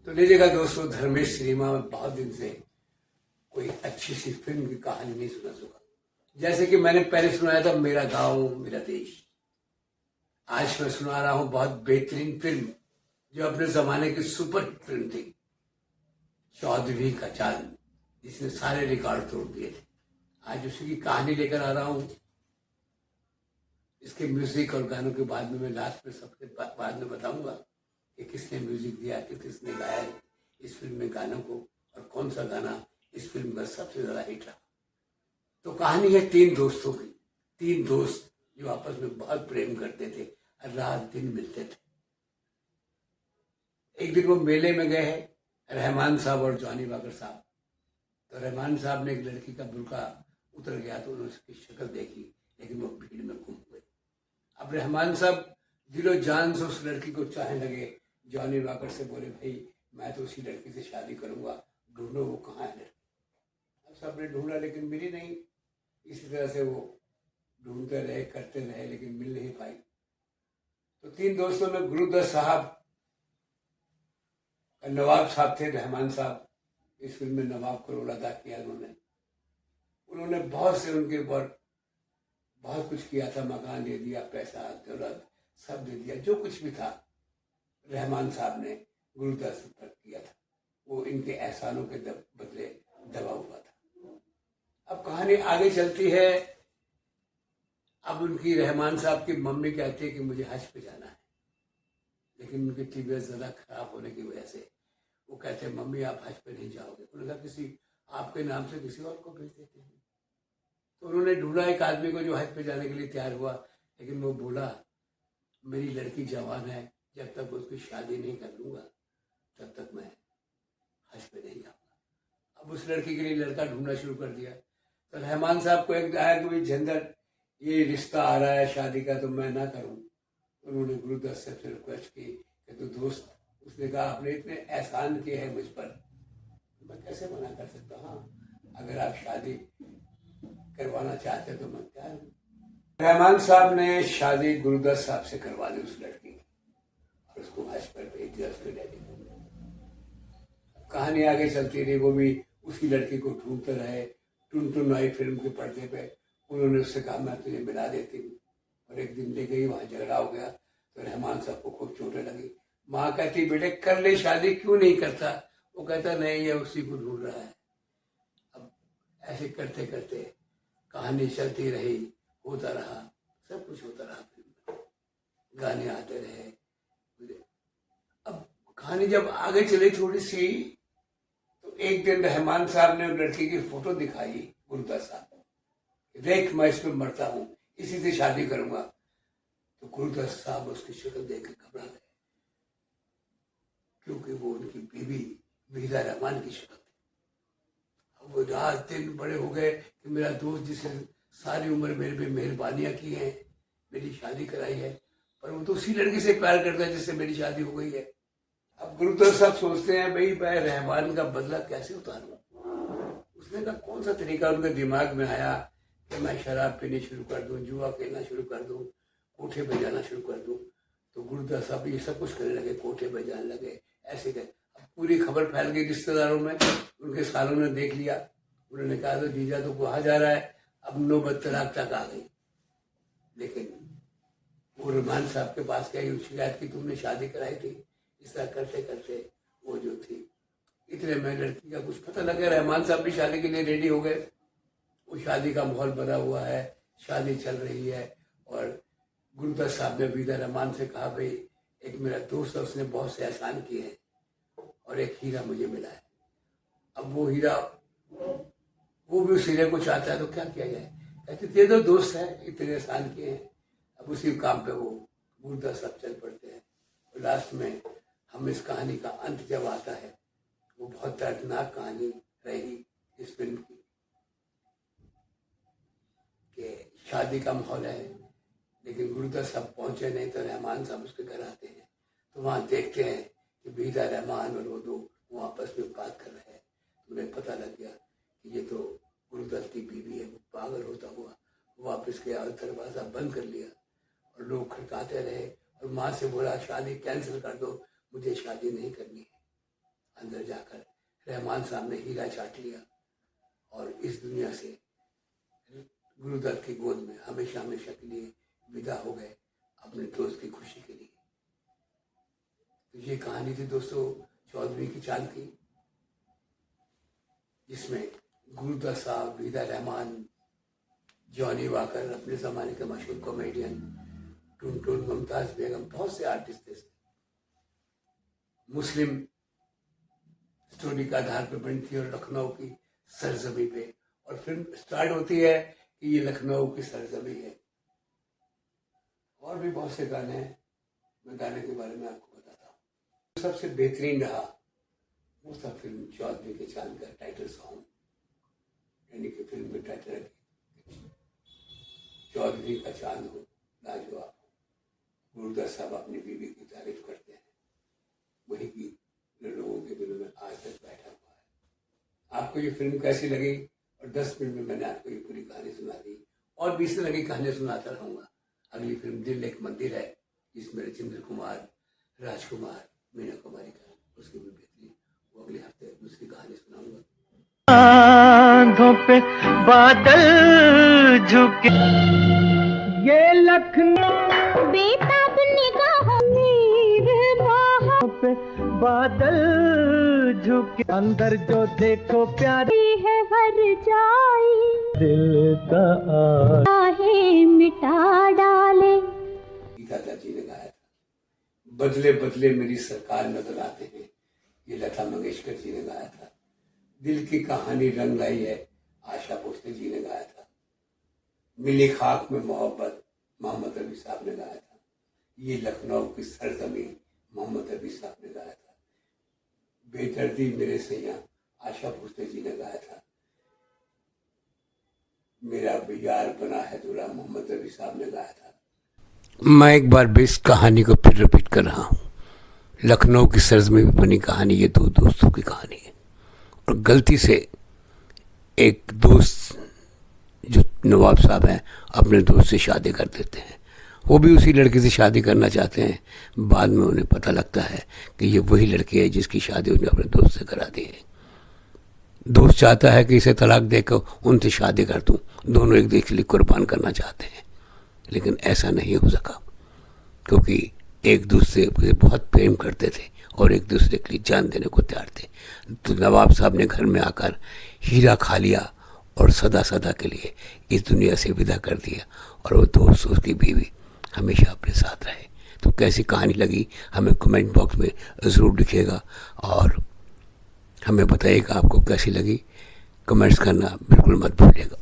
तो लीजिएगा दोस्तों, धर्मेश सिनेमा में बहुत दिन से कोई अच्छी सी फिल्म की कहानी नहीं सुना सका। जैसे कि मैंने पहले सुनाया था मेरा गांव मेरा देश। आज मैं सुना रहा हूं बहुत बेहतरीन फिल्म जो अपने जमाने की सुपरहिट फिल्म थी, चौदहवीं का चांद, जिसने सारे रिकॉर्ड तोड़ दिए थे। आज उसी की कहानी लेकर आ रहा हूं। इसके म्यूजिक और गानों के बाद में मैं लास्ट में सबके बाद में बताऊंगा कि किसने म्यूजिक दिया, कि किसने गाया इस फिल्म में गानों को, और कौन सा गाना इस फिल्म का सबसे ज्यादा हिट रहा। तो कहानी है तीन दोस्तों की। तीन दोस्त जो आपस में बहुत प्रेम करते थे और रात दिन मिलते थे। एक दिन वो मेले में गए हैं, रहमान साहब और जॉनी वाकर साहब। तो रहमान साहब ने एक लड़की का बुर्का उतर गया तो उन्होंने उसकी शक्ल देखी, लेकिन वो भीड़ में गुम हुए। अब रहमान साहब दिलो जान से उस लड़की को चाहने लगे। जॉनी वाकर से बोले, भाई मैं तो उसी लड़की से शादी करूंगा, ढूंढो वो कहाँ है लड़की। अब सबने ढूंढा लेकिन मिली नहीं। इसी तरह से वो ढूंढते रहे, करते रहे, लेकिन मिल नहीं पाई। तो तीन दोस्तों में गुरुदत्त साहब, नवाब साहब थे, रहमान साहब इस फिल्म में नवाब का रोल अदा किया उन्होंने बहुत से उनके ऊपर बहुत कुछ किया था। मकान दे दिया, पैसा दौलत सब दे दिया, जो कुछ भी था रहमान साहब ने गुरुदत्त पर किया था। वो इनके एहसानों के बदले दबा हुआ था। अब कहानी आगे चलती है। अब उनकी रहमान साहब की मम्मी कहती है कि मुझे हज पे जाना है, लेकिन उनकी तबीयत ज़्यादा खराब होने की वजह से वो कहते हैं, मम्मी आप हज पे नहीं जाओगे। उन्होंने कहा किसी आपके नाम से किसी और को भेज देते हैं। तो उन्होंने ढूंढा एक आदमी को जो हज पे जाने के लिए तैयार हुआ, लेकिन वो बोला मेरी लड़की जवान है, जब तक उसकी शादी नहीं कर लूंगा तब तक मैं हज पे नहीं जाऊंगा। अब उस लड़की के लिए लड़का ढूंढना शुरू कर दिया। तो रहमान साहब को एक आया कि भाई झंझट, ये रिश्ता आ रहा है शादी का, तो मैं ना करूं। उन्होंने गुरुदत्त से फिर रिक्वेस्ट की कि तो दोस्त, उसने कहा आपने इतने एहसान किए हैं मुझ पर, मैं कैसे मना कर सकता। हाँ, अगर आप शादी करवाना चाहते तो मैं तैयार हूँ। रहमान साहब ने शादी गुरुदत्त साहब से करवा दी उस लड़की की, और उसको हज पर भेज दिया उसके डैडी को। कहानी आगे चलती रही। वो भी उसी लड़की को ढूंढते रहे। टुन टुन आई फिल्म के पर्दे पे उन्होंने उससे कहा मैं तुझे मिला देती हूँ, और एक दिन ले गई, वहां झगड़ा हो गया। तो रहमान साहब को खूब चोटें लगी। माँ कहती बेटे कर ले शादी, क्यों नहीं करता। वो कहता नहीं, ये उसी को ढूंढ रहा है। अब ऐसे करते करते कहानी चलती रही, होता रहा, सब कुछ होता रहा। फिल्म में गाने आते रहे। अब कहानी जब आगे चली थोड़ी सी, तो एक दिन रहमान साहब ने लड़की की फोटो दिखाई गुरुदत्त साहब को, देख मैं इसमें मरता हूं, इसी से शादी करूंगा। तो गुरुदत्त साहब उसकी शक्ल देख के घबरा गए, क्योंकि वो उनकी बीवी वहीदा रहमान की शक्ल थी। अब वो रात दिन बड़े हो गए कि मेरा दोस्त जिसे सारी उम्र मेरे पे मेहरबानियां की हैं, मेरी शादी कराई है, पर वो तो उसी लड़की से प्यार करता है जिससे मेरी शादी हो गई है। अब गुरुदत्त साहब सोचते हैं भाई मैं रहमान का बदला कैसे उतारूं। उसने कहा कौन सा तरीका उनके दिमाग में आया कि मैं शराब पीनी शुरू कर दूं, जुआ खेलना शुरू कर दूं, कोठे पे जाना शुरू कर दूं। तो गुरुदत्त साहब ये सब कुछ करने लगे, कोठे पे जाने लगे, ऐसे कर। अब पूरी खबर फैल गई रिश्तेदारों में, उनके सालों ने देख लिया। उन्होंने कहा तो जीजा तो कहा जा रहा है, अब नौबत तलाक तक आ गई। लेकिन वो रहमान साहब के पास गई, शिकायत की तुमने शादी कराई थी। इस तरह करते करते वो जो थी, इतने में लड़की का कुछ पता लगा। रहमान साहब भी शादी के लिए रेडी हो गए। वो शादी का माहौल बना हुआ है, शादी चल रही है। और गुरुदत्त साहब ने वहीदा रहमान से कहा भाई एक मेरा दोस्त है, उसने बहुत से एहसान किए हैं, और एक हीरा मुझे मिला है। अब वो हीरा, वो भी उस हीरे को चाहता है, तो क्या किया जाए। कहते दे दो, दोस्त है, इतने एहसान किए हैं। अब उसी काम पे वो गुरुदत्त साहब चल पड़ते हैं। और लास्ट में हम इस कहानी का अंत जब आता है, वो बहुत दर्दनाक कहानी रही इस फिल्म की, कि शादी का माहौल है, लेकिन गुरुदत्त साहब पहुंचे नहीं। तो रहमान साहब उसके घर आते हैं, तो वहां देखते हैं कि वहीदा रहमान और वो दो वो आपस में बात कर रहे हैं। तो उन्हें पता लग गया कि ये तो गुरुदत्त की बीवी है। वो पागल होता हुआ वापस गया और दरवाजा बंद कर लिया, और लोग खड़काते रहे। और माँ से बोला शादी कैंसिल कर दो, मुझे शादी नहीं करनी है। अंदर जाकर रहमान साहब ने हीरा चाट लिया और इस दुनिया से गुरुदत्त की गोद में हमेशा हमेशा के लिए विदा हो गए अपने दोस्त की खुशी के लिए। तो ये कहानी थी दोस्तों चौधरी की चांद की, जिसमें गुरुदत्त साहब, वीदा रहमान, जॉनी वाकर, अपने ज़माने के मशहूर कॉमेडियन, टुनटुन, मुमताज़ बेगम, बहुत से आर्टिस्ट थे। मुस्लिम स्टोरी का आधार पर बनी थी और लखनऊ की सरजमी पे, और फिल्म स्टार्ट होती है कि ये लखनऊ की सरजमी है। और भी बहुत से गाने हैं, मैं गाने के बारे में आपको बताता हूँ। सबसे बेहतरीन रहा वो सब फिल्म चौधरी के चांद का टाइटल सॉन्ग, यानी कि फिल्म के टाइटल है चौधरी का चांद हो लाजवाब हो। गुरुदत्त साहब अपनी बीवी की तारीफ करते हैं, वही गीत लोगों के दिलों में आज तक बैठा हुआ है। आपको ये फिल्म कैसी लगी? और 10 मिनट में मैंने आपको ये पूरी कहानी सुना दी, और भी इससे लगी कहानियां सुनाता रहूंगा। अगली फिल्म दिल एक मंदिर है, जिसमें रजिंद्र कुमार, राजकुमार, मीना कुमारी का, उसकी भी बेहतरीन, वो अगले हफ्ते दूसरी कहानी सुनाऊंगा। आँखों पे बादल झुके, ये लखनऊ बेताब निगाहों पे बादल झुके, अंदर जो देखो प्यारी है हर जाई, दिल का आहे मिटा डाले। दादाजी ने गाया था। बदले बदले मेरी सरकार नजर आते हैं, ये लता मंगेशकर जी ने गाया था। दिल की कहानी रंग लाई है, आशा भोसले जी ने गाया था। मिली खाक में मोहब्बत, मोहम्मद रफी साहब ने गाया था। ये लखनऊ की सरजमीं, मोहम्मद रफी साहब ने गाया था। बेदर्दी मेरे सैया, आशा भोसले जी ने गाया था। मेरा यार बना है दूल्हा, मोहम्मद रफी साहब ने गाया था। मैं एक बार भी इस कहानी को फिर रिपीट कर रहा हूँ। लखनऊ की सरजमीं में बनी कहानी ये दो दोस्तों की कहानी है, और गलती से एक दोस्त जो नवाब साहब हैं अपने दोस्त से शादी कर देते हैं। वो भी उसी लड़की से शादी करना चाहते हैं। बाद में उन्हें पता लगता है कि ये वही लड़की है जिसकी शादी उन्हें अपने दोस्त से करा दी है। दोस्त चाहता है कि इसे तलाक देकर उनसे शादी कर दूं, दोनों एक दूसरे के लिए कुर्बान करना चाहते हैं, लेकिन ऐसा नहीं हो सका, क्योंकि एक दूसरे से बहुत प्रेम करते थे और एक दूसरे के लिए जान देने को तैयार थे। तो नवाब साहब ने घर में आकर हीरा खा लिया और सदा सदा के लिए इस दुनिया से विदा कर दिया, और वो दोस्त, उसकी बीवी हमेशा अपने साथ रहे। तो कैसी कहानी लगी हमें कमेंट बॉक्स में ज़रूर लिखिएगा, और हमें बताइएगा आपको कैसी लगी। कमेंट्स करना बिल्कुल मत भूलिएगा।